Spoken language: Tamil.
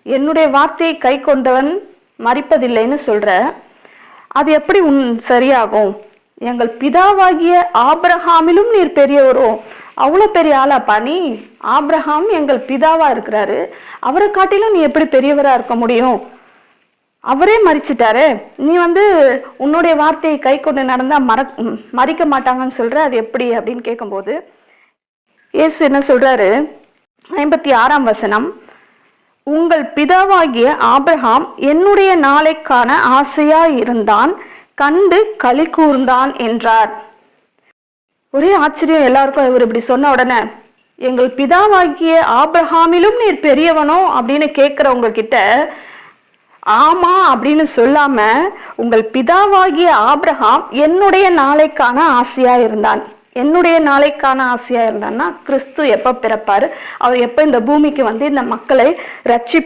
என்னுடைய வார்த்தையை கை கொண்டவன் மரிப்பதில்லைன்னு சொல்ற. அது எப்படி சரியாகும்? எங்கள் பிதாவாகிய ஆபிரகாமிலும் நீர் பெரியவரோ? அவ்வளவு பெரிய ஆளாப்பா நீ? ஆபிரகாம் எங்கள் பிதாவா இருக்கிறாரு, அவரை காட்டிலும் நீ எப்படி பெரியவரா இருக்க முடியும்? அவரே மரிச்சிட்டாரு, நீ உன்னுடைய வார்த்தையை கை கொண்டு நடந்தா மறிக்க மாட்டாங்கன்னு சொல்ற, அது எப்படி அப்படின்னு கேட்கும்போது இயேசு என்ன சொல்றாரு? 56ஆம் வசனம், உங்கள் பிதாவாகிய ஆபிரகாம் என்னுடைய நாளைக்கான ஆசையா இருந்தான், கண்டு களி கூர்ந்தான் என்றார். ஒரே ஆச்சரியம் எல்லாருக்கும். இவர் இப்படி சொன்ன உடனே, எங்கள் பிதாவாகிய ஆபிரகாமிலும் நீர் பெரியவனோ அப்படின்னு கேட்கிறவங்க கிட்ட ஆமா அப்படின்னு சொல்லாம, உங்கள் பிதாவாகிய ஆபிரகாம் என்னுடைய நாளைக்கான ஆசையா இருந்தான். என்னுடைய நாளைக்கான ஆசையா இருந்தான்னா, கிறிஸ்து எப்ப பிறப்பாரு, அவர் எப்ப இந்த பூமிக்கு இந்த மக்களை ரட்சி